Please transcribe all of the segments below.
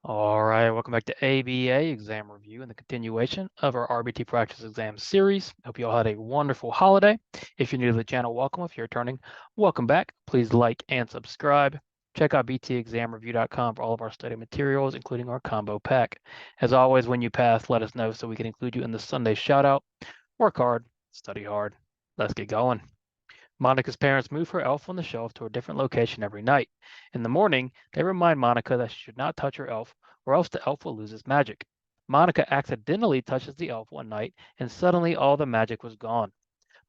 All right, welcome back to ABA Exam Review and the continuation of our RBT Practice Exam series. Hope you all had a wonderful holiday. If you're new to the channel, welcome. If you're returning, welcome back. Please like and subscribe. Check out btexamreview.com for all of our study materials, including our combo pack. As always, when you pass, let us know so we can include you in the Sunday shout-out. Work hard, study hard. Let's get going. Monica's parents move her elf on the shelf to a different location every night. In the morning, they remind Monica that she should not touch her elf, or else the elf will lose its magic. Monica accidentally touches the elf one night, and suddenly all the magic was gone.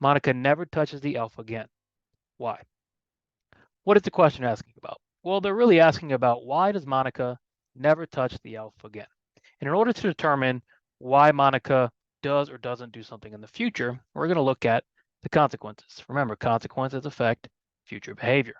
Monica never touches the elf again. Why? What is the question asking about? Well, they're really asking about why does Monica never touch the elf again? And in order to determine why Monica does or doesn't do something in the future, we're going to look at the consequences. Remember, consequences affect future behavior.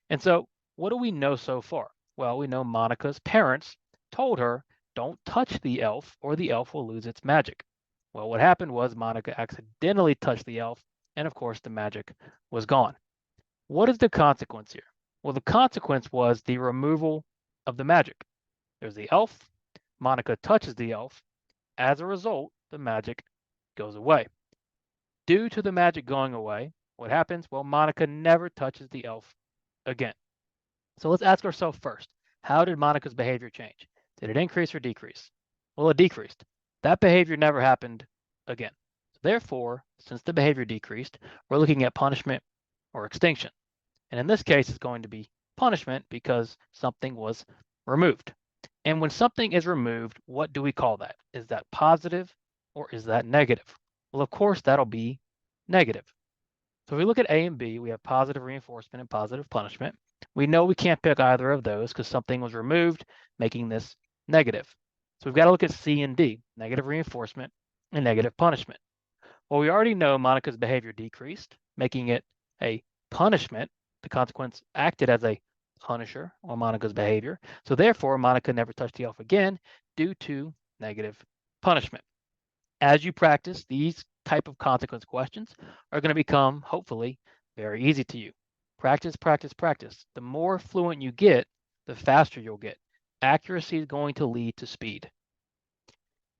And so, what do we know so far? Well, we know Monica's parents told her, don't touch the elf or the elf will lose its magic. Well, what happened was Monica accidentally touched the elf, and of course, the magic was gone. What is the consequence here? Well, the consequence was the removal of the magic. There's the elf. Monica touches the elf. As a result, the magic goes away. Due to the magic going away, what happens? Well, Monica never touches the elf again. So let's ask ourselves first, how did Monica's behavior change? Did it increase or decrease? Well, it decreased. That behavior never happened again. So therefore, since the behavior decreased, we're looking at punishment or extinction. And in this case, it's going to be punishment because something was removed. And when something is removed, what do we call that? Is that positive or is that negative? Well, of course, that'll be negative. So if we look at A and B, we have positive reinforcement and positive punishment. We know we can't pick either of those because something was removed, making this negative. So we've got to look at C and D, negative reinforcement and negative punishment. Well, we already know Monica's behavior decreased, making it a punishment. The consequence acted as a punisher on Monica's behavior. So therefore, Monica never touched the elf again due to negative punishment. As you practice, these type of consequence questions are going to become, hopefully, very easy to you. Practice, practice, practice. The more fluent you get, the faster you'll get. Accuracy is going to lead to speed.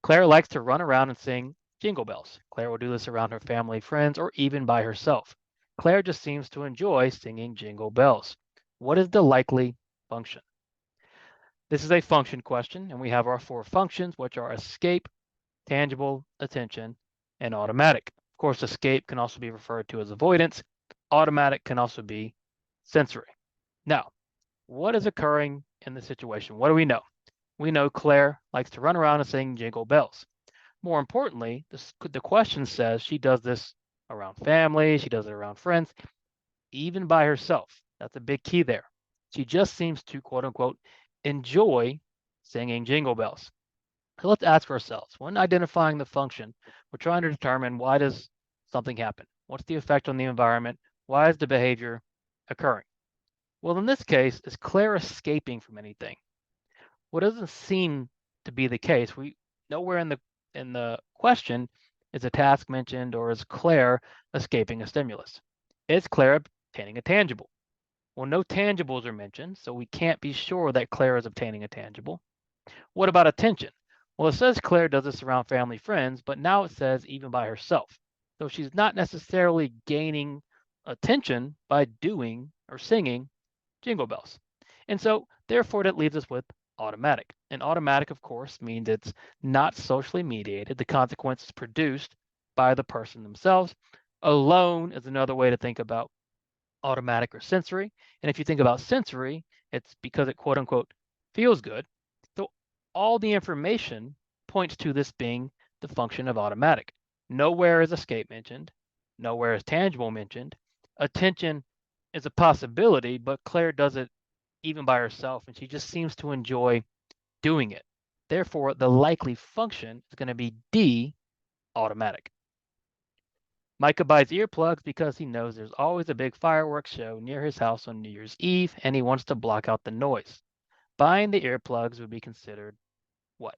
Claire likes to run around and sing jingle bells. Claire will do this around her family, friends, or even by herself. Claire just seems to enjoy singing jingle bells. What is the likely function? This is a function question, and we have our four functions, which are escape, tangible, attention, and automatic. Of course, escape can also be referred to as avoidance. Automatic can also be sensory. Now, what is occurring in the situation? What do we know? We know Claire likes to run around and sing jingle bells. More importantly, the question says she does this around family, she does it around friends, even by herself. That's a big key there. She just seems to, quote unquote, enjoy singing jingle bells. So let's ask ourselves, when identifying the function, we're trying to determine why does something happen? What's the effect on the environment? Why is the behavior occurring? Well, in this case, is Claire escaping from anything? What doesn't seem to be the case. We nowhere in the question is a task mentioned or is Claire escaping a stimulus. Is Claire obtaining a tangible? Well, no tangibles are mentioned, so we can't be sure that Claire is obtaining a tangible. What about attention? Well, it says Claire does this around family friends, but now it says even by herself. So she's not necessarily gaining attention by doing or singing jingle bells. And so, therefore, that leaves us with automatic. And automatic, of course, means it's not socially mediated. The consequence is produced by the person themselves. Alone is another way to think about automatic or sensory. And if you think about sensory, it's because it quote unquote feels good. So all the information points to this being the function of automatic. Nowhere is escape mentioned. Nowhere is tangible mentioned. Attention is a possibility, but Claire does it even by herself, and she just seems to enjoy doing it. Therefore, the likely function is going to be D, automatic. Micah buys earplugs because he knows there's always a big fireworks show near his house on New Year's Eve, and he wants to block out the noise. Buying the earplugs would be considered what?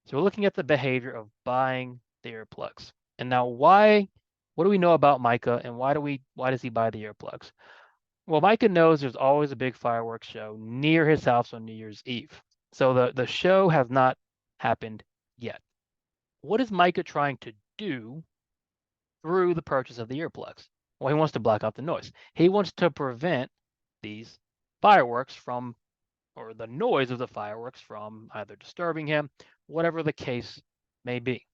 So we're looking at the behavior of buying the earplugs. And now what do we know about Micah and why does he buy the earplugs? Well, Micah knows there's always a big fireworks show near his house on New Year's Eve. So the show has not happened yet. What is Micah trying to do through the purchase of the earplugs? Well, he wants to block out the noise. He wants to prevent these fireworks from, or the noise of the fireworks from either disturbing him, whatever the case may be.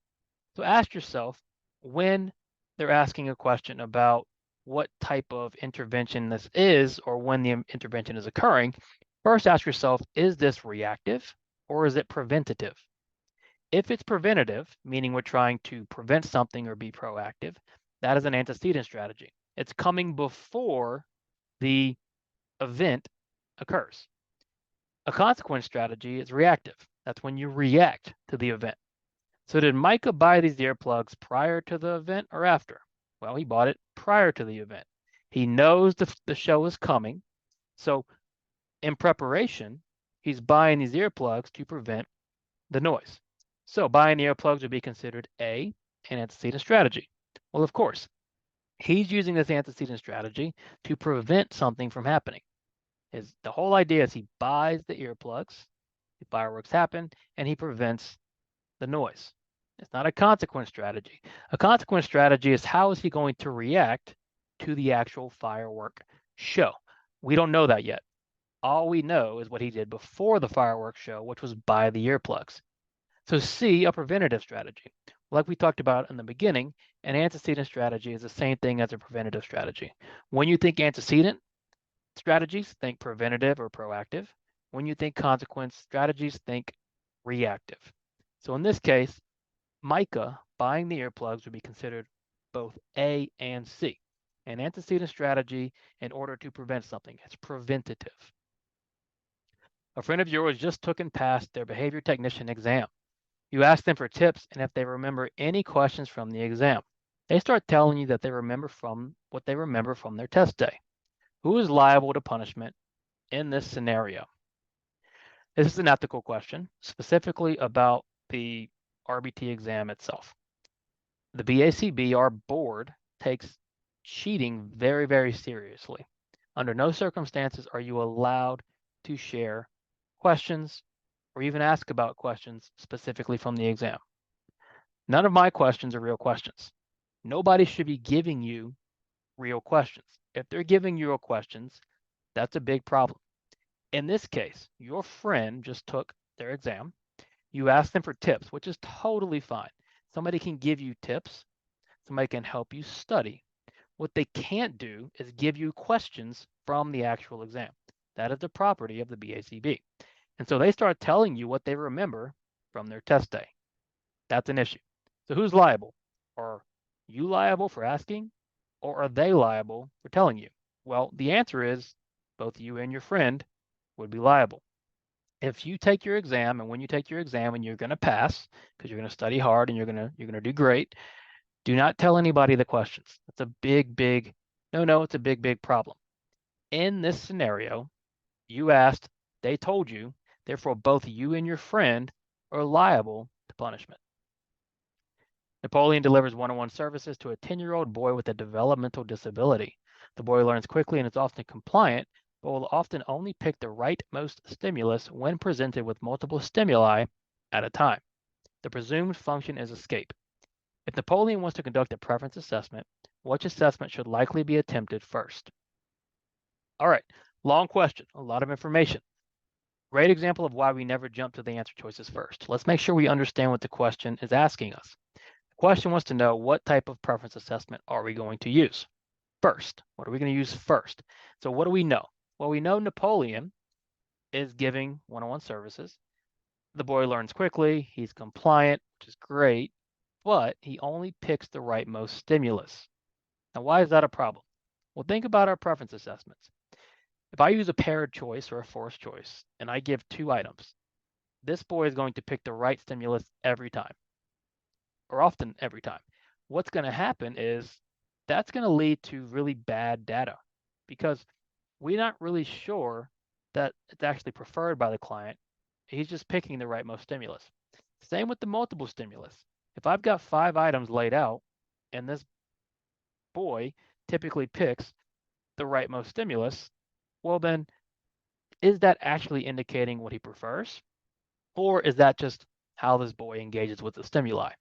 So ask yourself, when they're asking a question about what type of intervention this is or when the intervention is occurring, first ask yourself, is this reactive or is it preventative? If it's preventative, meaning we're trying to prevent something or be proactive, that is an antecedent strategy. It's coming before the event occurs. A consequence strategy is reactive. That's when you react to the event. So did Micah buy these earplugs prior to the event or after? Well, he bought it prior to the event. He knows the show is coming. So in preparation, he's buying these earplugs to prevent the noise. So buying the earplugs would be considered an antecedent strategy. Well, of course, he's using this antecedent strategy to prevent something from happening. The whole idea is he buys the earplugs, the fireworks happen, and he prevents the noise. It's not a consequence strategy. A consequence strategy is how is he going to react to the actual firework show? We don't know that yet. All we know is what he did before the fireworks show, which was buy the earplugs. So C, a preventative strategy. Like we talked about in the beginning, an antecedent strategy is the same thing as a preventative strategy. When you think antecedent strategies, think preventative or proactive. When you think consequence strategies, think reactive. So in this case, Micah buying the earplugs would be considered both A and C. An antecedent strategy in order to prevent something. It's preventative. A friend of yours just took and passed their behavior technician exam. You ask them for tips and if they remember any questions from the exam. They start telling you that they remember from what they remember from their test day. Who is liable to punishment in this scenario? This is an ethical question, specifically about the RBT exam itself. The BACB, our board, takes cheating very, very seriously. Under no circumstances are you allowed to share questions or even ask about questions specifically from the exam. None of my questions are real questions. Nobody should be giving you real questions. If they're giving you real questions, that's a big problem. In this case, your friend just took their exam. You ask them for tips, which is totally fine. Somebody can give you tips. Somebody can help you study. What they can't do is give you questions from the actual exam. That is the property of the BACB. And so they start telling you what they remember from their test day. That's an issue. So who's liable? Are you liable for asking, or are they liable for telling you? Well, the answer is both you and your friend would be liable. If you take your exam, and when you take your exam and you're going to pass because you're going to study hard and you're going to do great, do not tell anybody the questions. It's a big no, it's a big problem. In this scenario, you asked, they told you, therefore both you and your friend are liable to punishment. Napoleon delivers one-on-one services to a 10-year-old boy with a developmental disability. The boy learns quickly and is often compliant, but will often only pick the rightmost stimulus when presented with multiple stimuli at a time. The presumed function is escape. If Napoleon wants to conduct a preference assessment, which assessment should likely be attempted first? All right, long question, a lot of information. Great example of why we never jump to the answer choices first. Let's make sure we understand what the question is asking us. The question wants to know what type of preference assessment are we going to use first? What are we going to use first? So what do we know? Well, we know Napoleon is giving one-on-one services. The boy learns quickly, he's compliant, which is great, but he only picks the rightmost stimulus. Now, why is that a problem? Well, think about our preference assessments. If I use a paired choice or a forced choice and I give two items, this boy is going to pick the right stimulus every time, or often every time. What's going to happen is that's going to lead to really bad data because we're not really sure that it's actually preferred by the client. He's just picking the rightmost stimulus. Same with the multiple stimulus. If I've got 5 items laid out and this boy typically picks the rightmost stimulus, well then, is that actually indicating what he prefers? Or is that just how this boy engages with the stimuli?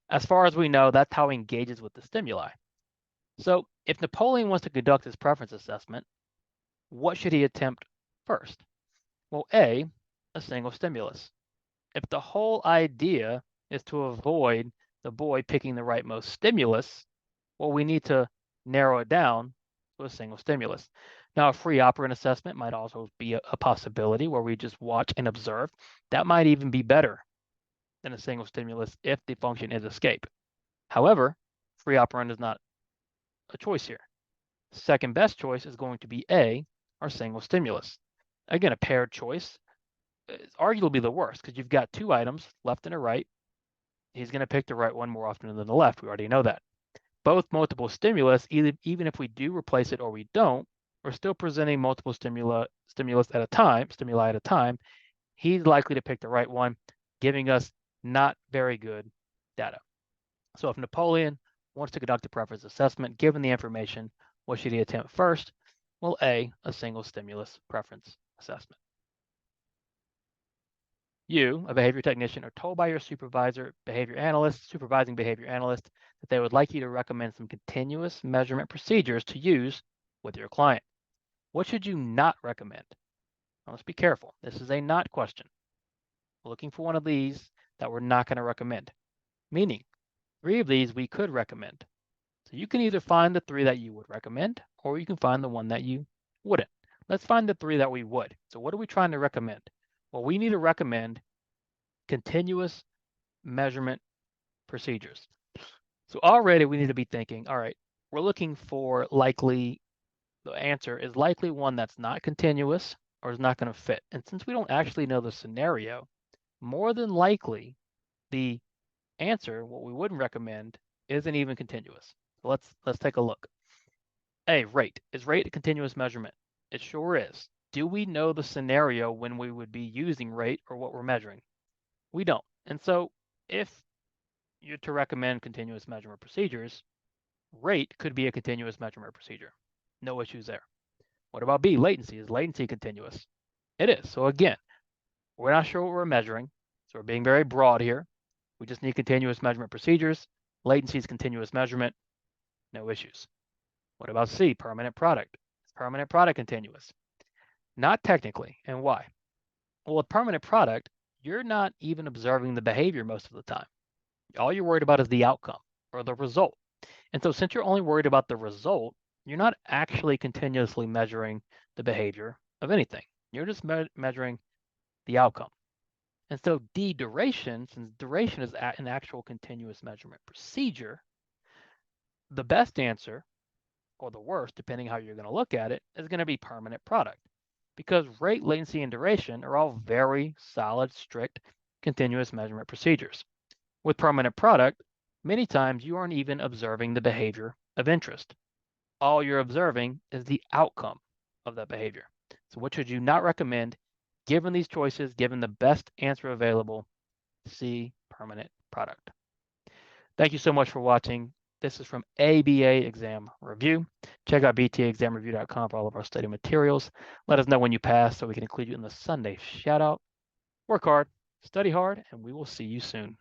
As far as we know, that's how he engages with the stimuli. So if Napoleon wants to conduct his preference assessment, what should he attempt first? Well, A, a single stimulus. If the whole idea is to avoid the boy picking the rightmost stimulus, well, we need to narrow it down to a single stimulus. Now, a free operant assessment might also be a possibility where we just watch and observe. That might even be better than a single stimulus if the function is escape. However, free operand is not a choice here. Second best choice is going to be A, our single stimulus. Again, a paired choice is arguably the worst because you've got two items, left and a right. He's going to pick the right one more often than the left. We already know that. Both multiple stimulus, even if we do replace it or we don't, we're still presenting multiple stimuli at a time. He's likely to pick the right one, giving us not very good data. So if Napoleon wants to conduct a preference assessment, given the information, what should he attempt first? Well, A, a single stimulus preference assessment. You, a behavior technician, are told by your supervising behavior analyst, that they would like you to recommend some continuous measurement procedures to use with your client. What should you not recommend? Now, let's be careful. This is a not question. We're looking for one of these that we're not going to recommend, meaning 3 of these we could recommend. So you can either find the 3 that you would recommend, or you can find the one that you wouldn't. Let's find the 3 that we would. So what are we trying to recommend? Well, we need to recommend continuous measurement procedures. So already we need to be thinking, all right, we're looking for the answer is likely one that's not continuous or is not going to fit. And since we don't actually know the scenario, more than likely the answer, what we wouldn't recommend, isn't even continuous. So let's take a look. A, rate. Is rate a continuous measurement? It sure is. Do we know the scenario when we would be using rate or what we're measuring? We don't. And so if you're to recommend continuous measurement procedures, rate could be a continuous measurement procedure. No issues there. What about B, latency? Is latency continuous? It is. So again, we're not sure what we're measuring. So we're being very broad here. We just need continuous measurement procedures. Latency is continuous measurement. No issues. What about C, permanent product? Is permanent product continuous? Not technically. And why? Well, with permanent product, you're not even observing the behavior most of the time. All you're worried about is the outcome or the result. And so since you're only worried about the result, you're not actually continuously measuring the behavior of anything. You're just measuring the outcome. And so D, duration, since duration is an actual continuous measurement procedure, the best answer, or the worst, depending how you're going to look at it, is going to be permanent product. Because rate, latency, and duration are all very solid, strict, continuous measurement procedures. With permanent product, many times you aren't even observing the behavior of interest. All you're observing is the outcome of that behavior. So what should you not recommend? Given these choices, given the best answer available, C, permanent product. Thank you so much for watching. This is from ABA Exam Review. Check out btexamreview.com for all of our study materials. Let us know when you pass so we can include you in the Sunday shout out. Work hard, study hard, and we will see you soon.